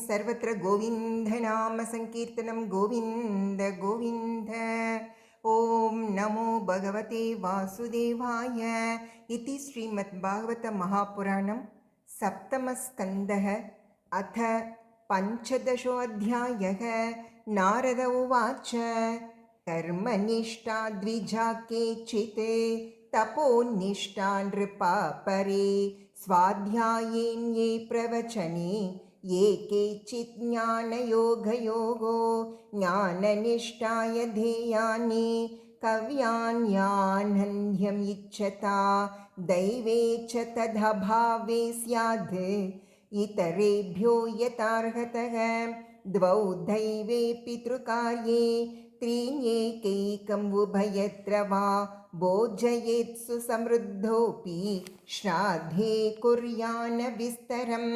सर्वत्र गोविन्दनाम संकीर्तनं गोविन्द गोविन्द। ॐ नमो भगवते वासुदेवाय इति श्रीमद्भागवतमहापुराणं सप्तमस्कन्धः अथ पञ्चदशोऽध्यायः। नारद उवाच कर्मनिष्ठा द्विजा केचित् तपोनिष्ठा नृपा परे स्वाध्यायेन ये प्रवचने ये केचित् ज्ञानयोगयोगो ज्ञाननिष्ठाय ध्येयानि कव्यान्यानन्ध्यम् इच्छता दैवे च तदभावे स्याद् इतरेभ्यो यथार्हतः द्वौ दैवे पितृकार्ये त्रीण्येकैकम् उभयत्र वा भोजयेत् सुसमृद्धोऽपि श्राद्धे कुर्यान्न विस्तरं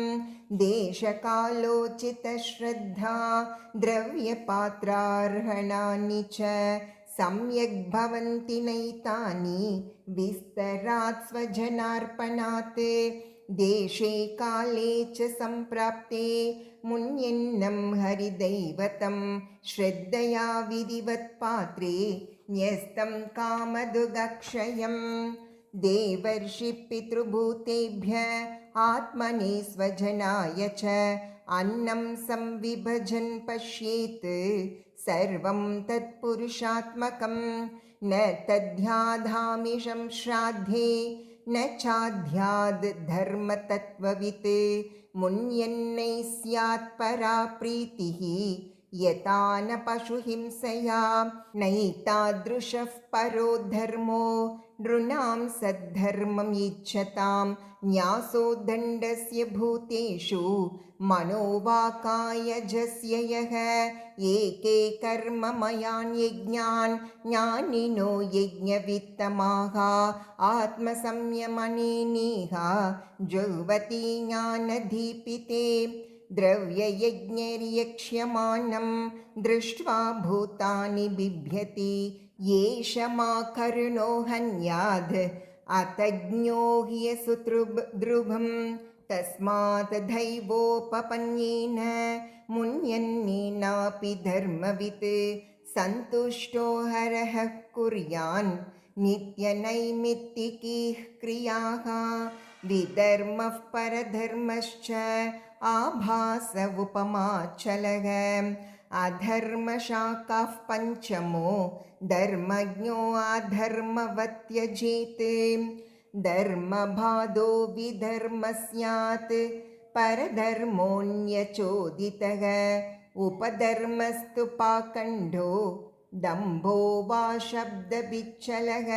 देशकालोचितश्रद्धा द्रव्यपात्रार्हणानि च सम्यक् भवन्ति नैतानि विस्तरात् स्वजनार्पणात् देशे काले च सम्प्राप्ते मुन्यन्नं हरिदैवतं श्रद्धया विधिवत् पात्रे न्यस्तं कामदुगक्षयं देवर्षि पितृभूतेभ्य आत्मने स्वजनाय च अन्नं संविभजन् पश्येत् सर्वं तत्पुरुषात्मकं न तद्ध्याधामिषं श्राद्धे न चाध्याद् धर्मतत्त्ववित् मुन्यन्नै स्यात् परा प्रीतिः यथा न पशुहिंसया नैतादृशः परो धर्मो नृणां सद्धर्मम् इच्छतां न्यासो दण्डस्य भूतेषु मनोवाकायजस्य यः एके कर्ममयान् यज्ञान् ज्ञानिनो यज्ञवित्तमाः आत्मसंयमनेनेह जुह्वति ज्ञानदीपिते द्रव्ययज्ञैर्यक्ष्यमाणं दृष्ट्वा भूतानि बिभ्यति येष मा कर्णो हन्याद् अतज्ञो ह्यसुतृभं तस्मात् दैवोपपन्येन मुन्यन्नेनापि धर्मवित् सन्तुष्टो हरः कुर्यान् नित्यनैमित्तिकीः क्रियाः विधर्मः परधर्मश्च आभास उपमाचलः अधर्मशाखाः पञ्चमो धर्मज्ञो अधर्मवत् त्यजेत् धर्मबाधो विधर्मः स्यात् परधर्मोऽन्यचोदितः उपधर्मस्तु पाखण्डो दम्भो वा शब्दविच्छलः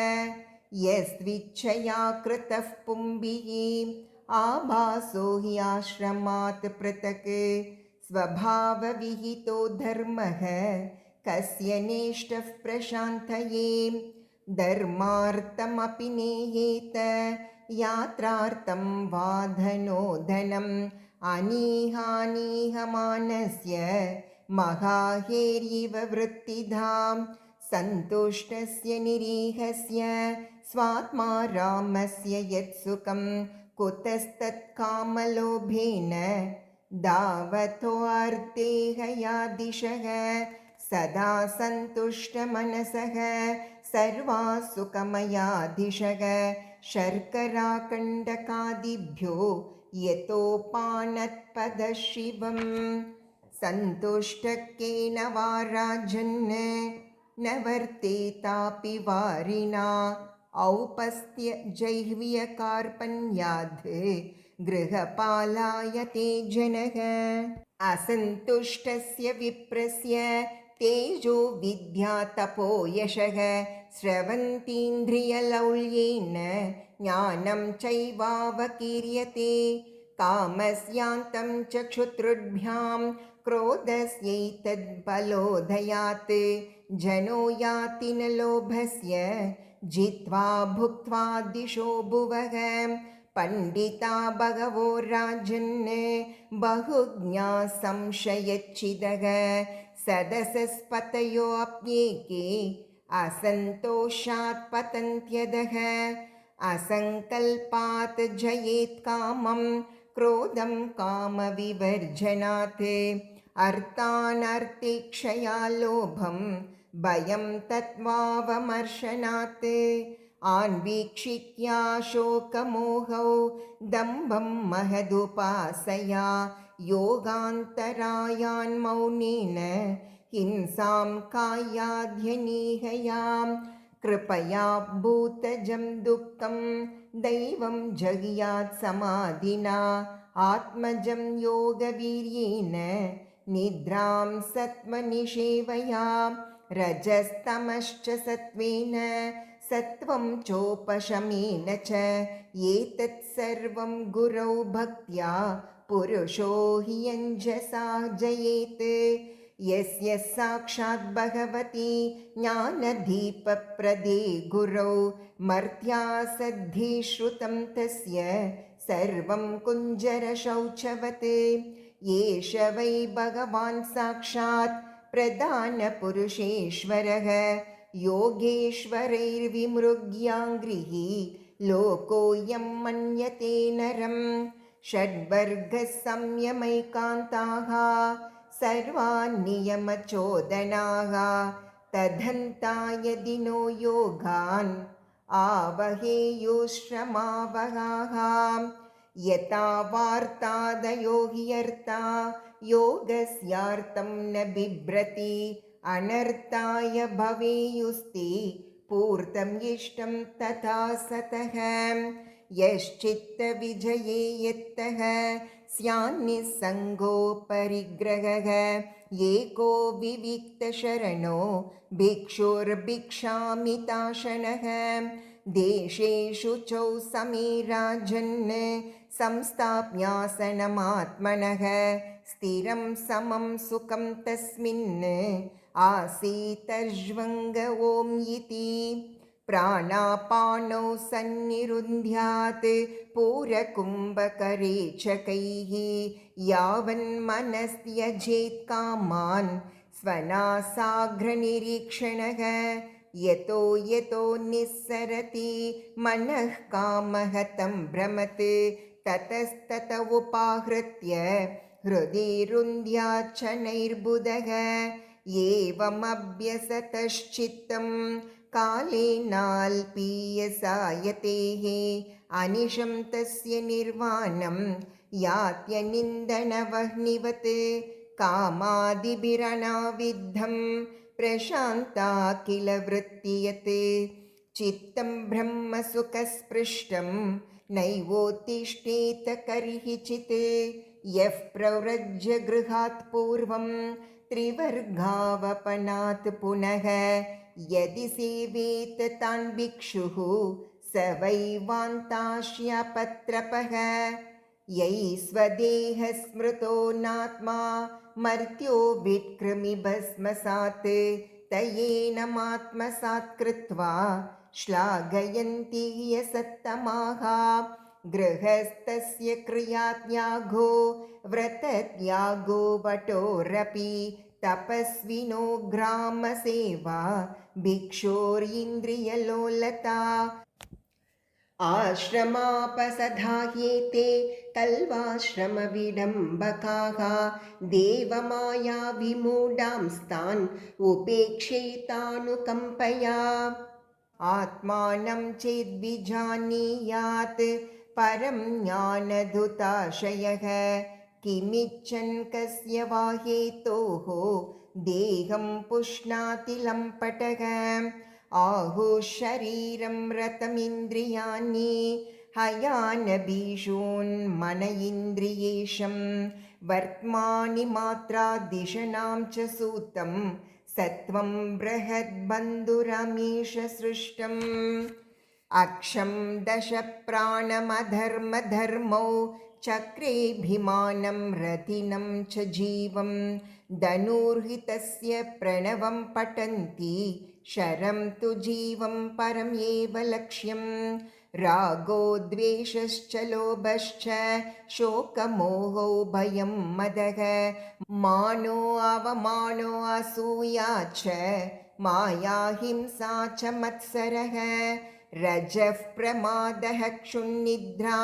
यस्त्विच्छया कृतः पुंभिः आभासो हि आश्रमात् पृथक् स्वभावविहितो धर्मः कस्य नेष्टः प्रशान्तये धर्मार्थमपि नेहेत यात्रार्थं वा धनो धनम् अनीहानीहमानस्य महाहेर्यिव वृत्तिधां सन्तुष्टस्य निरीहस्य स्वात्मा रामस्य यत्सुखं कुतस्तत्कामलोभेन दावतोऽर्थेहया दिशः सदा सन्तुष्टमनसः सर्वासुखमया दिशः शर्कराकण्डकादिभ्यो यतोपानत्पदशिवम् सन्तुष्टकेन वा राजन् न वर्तेतापि वारिणा औपस्त्य जैह्व्यकार्पण्याद् गृहपालायते जनः असन्तुष्टस्य विप्रस्य तेजो विद्या तपो यशः स्रवन्तीन्द्रियलौल्येन ज्ञानं चैवावकीर्यते कामस्यान्तं च क्षुत्रुभ्यां क्रोधस्यैतद्बलोदयात् जनो याति न लोभस्य जित्वा भुक्त्वा दिशो भुवः पण्डिता बहवो राजन् बहुज्ञा संशयच्छिदः सदसस्पतयोऽप्येके असन्तोषात् पतन्त्यदः असङ्कल्पात् जयेत् कामं क्रोधं कामविवर्जनात् अर्थानर्तिक्षया लोभं भयं तत्त्वावमर्शनात् आन्वीक्षित्या शोकमोहौ दम्भं महदुपासया योगान्तरायान्मौनेन हिंसां कायाध्यनीहयां कृपया भूतजं दुःखं दैवं जग्यात् समाधिना आत्मजं योगवीर्येण निद्रां सत्त्वनिषेवया रजस्तमश्च सत्त्वेन सत्त्वं चोपशमेन च एतत् सर्वं गुरौ भक्त्या पुरुषो हि यञ्जसा जयेत् यस्य साक्षात् भगवती ज्ञानदीपप्रदे गुरौ मर्त्यासद्धिश्रुतं तस्य सर्वं कुञ्जरशौचवत् एष वै भगवान् साक्षात् प्रधानपुरुषेश्वरः योगेश्वरैर्विमृग्याङ्घ्रिः लोकोऽयं मन्यते नरं षड्वर्गः संयमैकान्ताः सर्वान्नियमचोदनाः तदन्ता यदि नो योगान् आवहेयुश्रमावहाः यथा वार्तादयो हि अर्था योगस्यार्थं न बिभ्रति अनर्थाय भवेयुस्ते पूर्तं इष्टं तथा सतः यश्चित्तविजये यत्तः स्यान्निस्सङ्गो परिग्रहः एको विविक्तशरणो भिक्षुर्भिक्षामिताशनः देशेषु चौ समे राजन् संस्थाप्यासनमात्मनः स्थिरं समं सुखं तस्मिन् आसीतर्ज्वङ्ग ॐ इति प्राणापानौ सन्निरुन्ध्यात् पूरकुम्भकरेचकैः यावन्मनस्त्यजेत् कामान् स्वनासाग्रनिरीक्षणः यतो यतो निस्सरति मनः कामः तं भ्रमत् ततस्तत उपाहृत्य हृदि रुन्ध्याच्छनैर्बुधः एवमभ्यसतश्चित्तं कालेनाल्पीयसायतेः अनिशं तस्य निर्वाणं यात्यनिन्दनवह्निवत् कामादिभिरनाविद्धं प्रशान्ता किल वृत्तियत् चित्तं ब्रह्मसुखस्पृष्टं नैवोत्तिष्ठेत कर्हिचित् यः प्रव्रज्य गृहात् पूर्वं त्रिवर्गावपनात् पुनः यदि सेवेत तान् भिक्षुः स वै वान्ताश्यपत्रपः यै स्वदेहस्मृतो नात्मा मर्त्यो विक्र्मि भस्मसात् तयेनमात्मसात् कृत्वा श्लाघयन्ति यसत्तमाः गृहस्थस्य क्रियात्यागो व्रतत्यागो वटोरपि तपस्विनो ग्रामसेवा भिक्षोरिन्द्रियलोलता आश्रमापसधाह्येते कल्वाश्रमविडम्बकाः देवमायाविमूढांस्तान् उपेक्षेतानुकम्पया आत्मानं चेद्विजानीयात् परं ज्ञानधुताशयः किमिच्छन् कस्य वा हेतोः देहं पुष्णाति लम्पटः आहुः शरीरं रतमिन्द्रियाणि हयानभीषून्मन इन्द्रियेशं वर्त्मानि मात्रादिशनां च सूतं सत्वं बृहद्बन्धुरमीश सृष्टम् अक्षं दश प्राणमधर्मधर्मौ चक्रेऽभिमानं रथिनं च जीवं धनुर्हितस्य प्रणवं पठन्ति शरं तु जीवं परम् एव लक्ष्यं रागो द्वेषश्च लोभश्च शोकमोहो भयं मदः मानो अवमानो असूया च माया हिंसा च मत्सरः रजः प्रमादः क्षुन्निद्रा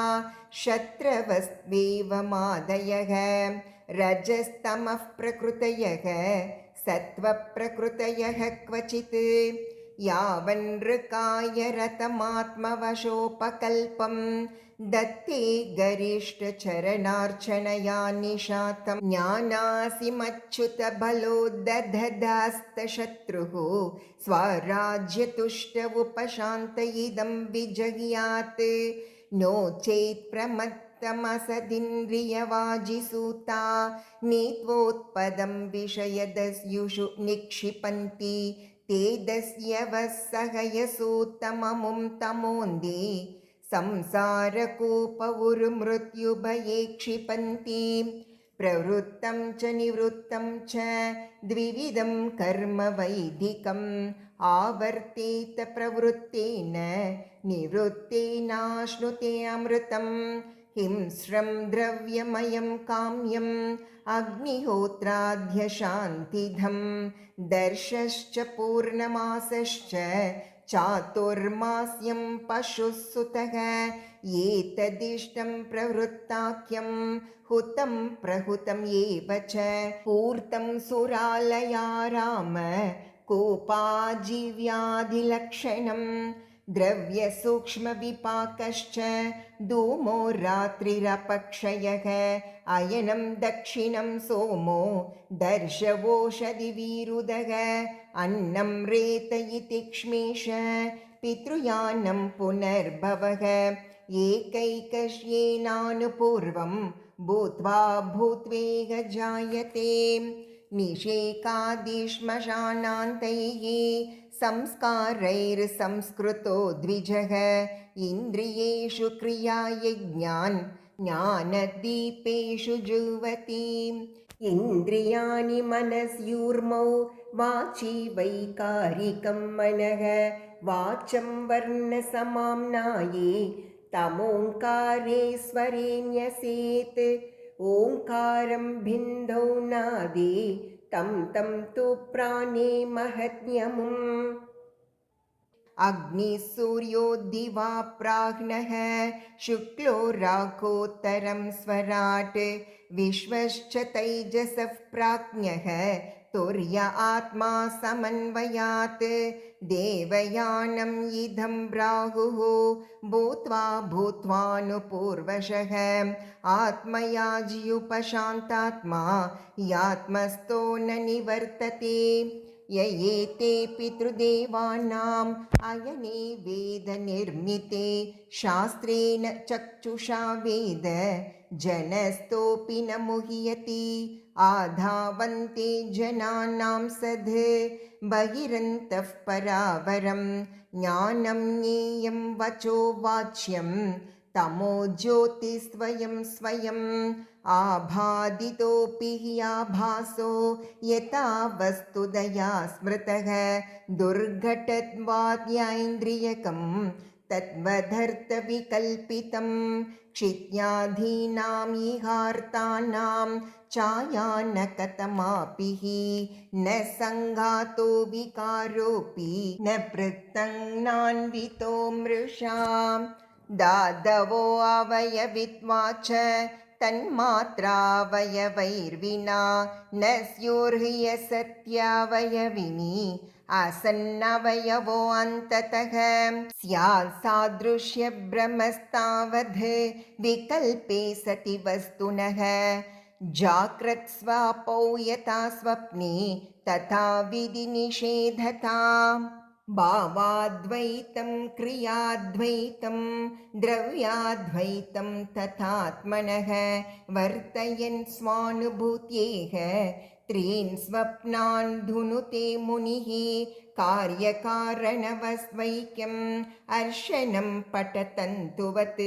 शत्रवस्त्वेवमादयः रजस्तमः प्रकृतयः सत्त्वप्रकृतयः क्वचित् यावन्नृकाय रतमात्मवशोपकल्पं दत्ते गरिष्ठचरणार्चनया निशातं ज्ञानासिमच्युतबलोद्दधदास्तशत्रुः स्वराज्यतुष्ट उपशान्तयिदं विजह्यात् नो चेत् प्रमत्तमसदिन्द्रियवाजिसूता नीत्वोत्पदं विषयदस्युषु निक्षिपन्ति ते दस्यवः सहयसूत्तममुं तमोन्दे संसारकूपवुर्मृत्युभये क्षिपन्ति प्रवृत्तं च निवृत्तं च द्विविधं कर्म वैदिकम् आवर्तेत प्रवृत्तेन निवृत्तेनाश्नुते अमृतम् हिंस्रं द्रव्यमयं काम्यम् अग्निहोत्राद्यशान्तिधं दर्शश्च पूर्णमासश्च चातुर्मास्यं पशुः सुतः एतदिष्टं प्रवृत्ताख्यं हुतं प्रहुतं एव च पूर्तं सुरालयाराम कोपाजीव्याधिलक्षणं द्रव्यसूक्ष्मविपाकश्च धूमो रात्रिरपक्षयः अयनं दक्षिणं सोमो दर्शवोषधिविरुदः अन्नं रेत इति क्ष्मीष पितृयानं पुनर्भवः एकैकस्येनानुपूर्वं भूत्वा भूत्वेह जायते निषेकादिश्मशानान्तैः संस्कारैर्संस्कृतो द्विजः इन्द्रियेषु क्रियायज्ञान् ज्ञानदीपेषु जुह्वति इन्द्रियाणि मनस्यूर्मौ वाचि वैकारिकं मनः वाचं वर्णसमाम्नाये तमोङ्कारे स्वरे न्यसेत् ओङ्कारं भिन्दौ नादे तं तु प्राणे महत्यमुम् अग्निसूर्यो दिवा प्राह्नः शुक्लो राकोत्तरं स्वराट् विश्वश्च तैजसः प्राज्ञः तुर्य आत्मा समन्वयात् देवयानम् इदं प्राहुः भूत्वा भूत्वानुपूर्वशः आत्मयाज्युपशान्तात्मा यात्मस्थो न निवर्तते य एते पितृदेवानाम् अयने वेदनिर्मिते शास्त्रेण चक्षुषा वेद जनस्तोऽपि न मुह्यति आधावन्ते जनानां सद् बहिरन्तः परावरं ज्ञानं ज्ञेयं वचो वाच्यं तमो ज्योतिस्वयं स्वयम् आभादितोऽपि ह्याभासो यथा वस्तुदया स्मृतः दुर्घटत्वाद्यैन्द्रियकं तद्वदर्थविकल्पितं क्षित्याधीनां इहार्तानां छायानकतमापि न सङ्घातो विकारोऽपि न पृथङ्नान्वितो मृषाम् दादवो अवयवित्वा च तन्मात्रावयवैर्विना न स्युर्ह्यसत्यावयविनी आसन्नवयवो अन्ततः स्यात् सादृश्यभ्रमस्तावद् विकल्पे सति वस्तुनः जाग्रत् स्वापौ यथा स्वप्ने तथा विधिनिषेधता भावाद्वैतं क्रियाद्वैतं द्रव्याद्वैतं तथात्मनः वर्तयन् स्वानुभूत्येह त्रीन् स्वप्नान् धुनुते मुनिः कार्यकारणवस्वैक्यम् अर्शनं पठतन्तुवत्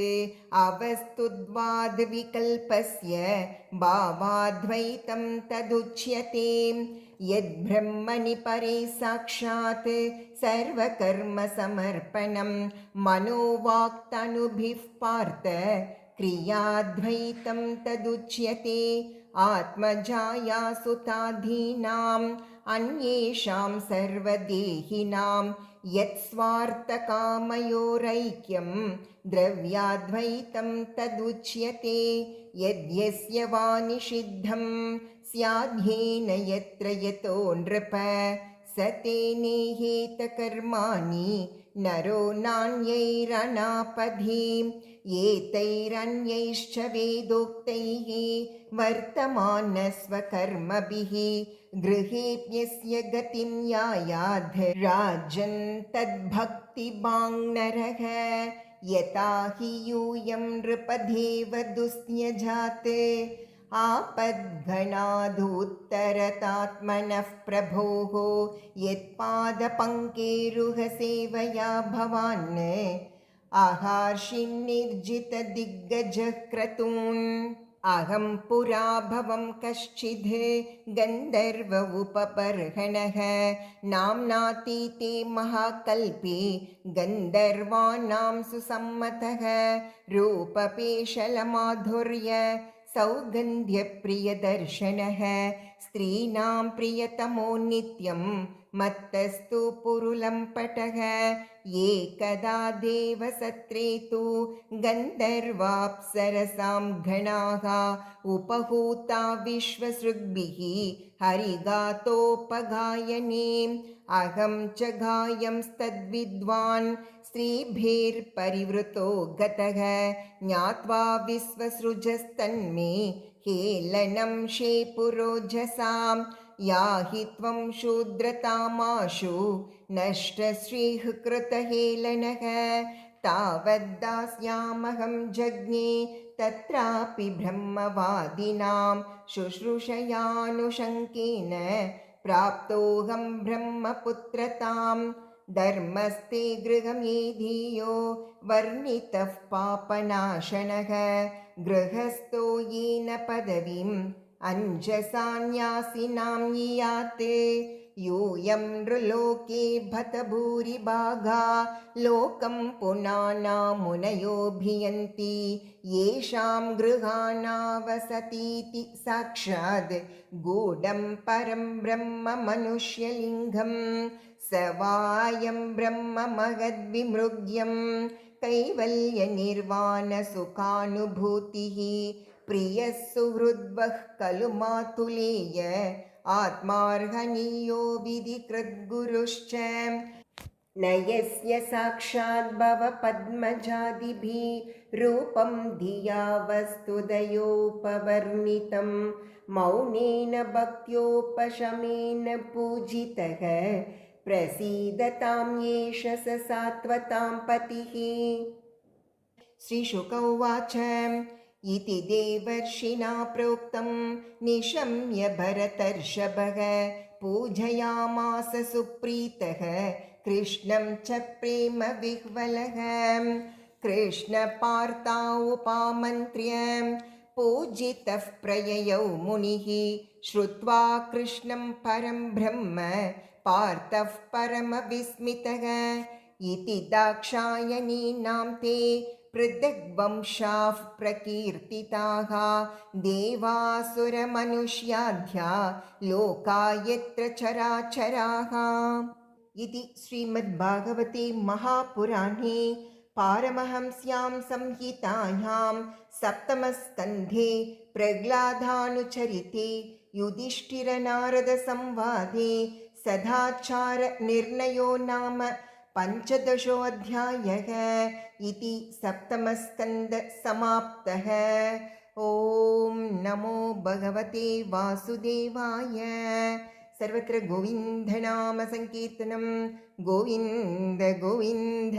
अवस्तुद्वाद्विकल्पस्य भावाद्वैतं तदुच्यते यद्ब्रह्मणि परे साक्षात् सर्वकर्मसमर्पणं मनोवाक्तनुभिः पार्थ क्रियाद्वैतं तदुच्यते आत्मजाया सुताधीनाम् अन्येषां सर्वदेहिनां यत्स्वार्थकामयोरैक्यं द्रव्याद्वैतं तदुच्यते यद्यस्य वा निषिद्धं स्याद्येन यत्र यतो नृप स तेनेहेत कर्माणि नरो नान्यैरनापधि एतैरन्यैश्च वेदोक्तैः वर्तमानस्वकर्मभिः गृहेऽप्यस्य गतिं यायाद् राजन् तद्भक्तिभाङ्नरः यथा हि यूयं नृपदेव दुस्त्यजात् आपद्घनादुत्तरतात्मनः प्रभोः यत्पादपङ्केरुहसेवया भवान् आहार्षिन्निर्जितदिग्गजः क्रतून् अहं पुरा भवं कश्चिद् गन्धर्व उपबर्हणः नाम्नातीते महाकल्पे गन्धर्वाणां सुसम्मतः रूपपेशलमाधुर्य सौगन्ध्यप्रियदर्शनः स्त्रीणां प्रियतमो नित्यं मत्तस्तु पुरुलम्पटः एकदा देवसत्रे तु गन्धर्वाप्सरसां गणाः उपहूता विश्वसृग्भिः हरिगातोपगायने अहं च गायंस्तद्विद्वान् स्त्रीभिर्परिवृतो गतः ज्ञात्वा विश्वसृजस्तन्मे हेलनं शेपुरोजसां याहि त्वं शूद्रतामाशु नष्टश्रीः कृतहेलनः तावद्दास्यामहं जज्ञे तत्रापि ब्रह्मवादिनां शुश्रूषयानुशङ्केन प्राप्तोऽहं ब्रह्मपुत्रतां धर्मस्ते गृहमेधियो वर्णितः पापनाशनः गृहस्थो येन पदवीम् अञ्जसान्यासिनां यात् यूयं नृलोके भत भूरिभागा लोकं पुनाना मुनयोऽभियन्ति येषां गृहाणावसतीति साक्षात् गूढं परं ब्रह्म मनुष्यलिङ्गं स वायं ब्रह्म महद्विमृग्यं कैवल्यनिर्वाणसुखानुभूतिः प्रियः सुहृद्वः खलु मातुलेय आत्मार्हणीयो विधिकृद्गुरुश्च न यस्य साक्षात् भवपद्मजादिभिः रूपं धिया वस्तुदयोपवर्णितं मौनेन भक्त्योपशमेन पूजितः प्रसीदतां येष स सात्वतां पतिः। श्रीशुक उवाच इति देवर्षिणा प्रोक्तं निशम्य भरतर्षभः पूजयामास सुप्रीतः कृष्णं च प्रेम विह्वलः कृष्णपार्ता उपामन्त्र्य पूजितः प्रययौ मुनिः श्रुत्वा कृष्णं परं ब्रह्म पार्थः परमविस्मितः इति दाक्षायणीनां ते पृथग्वंशाः प्रकीर्तिताः देवासुरमनुष्याद्या लोका यत्र चराचराः। इति श्रीमद्भागवते महापुराणे पारमहंस्यां संहितायां सप्तमस्कन्धे प्रह्लादानुचरिते युधिष्ठिरनारदसंवादे सदाचारनिर्णयो नाम पञ्चदशोऽध्यायः। इति सप्तमस्कन्धः समाप्तः। ॐ नमो भगवते वासुदेवाय। सर्वत्र गोविन्दनाम संकीर्तनं गोविन्द गोविन्द।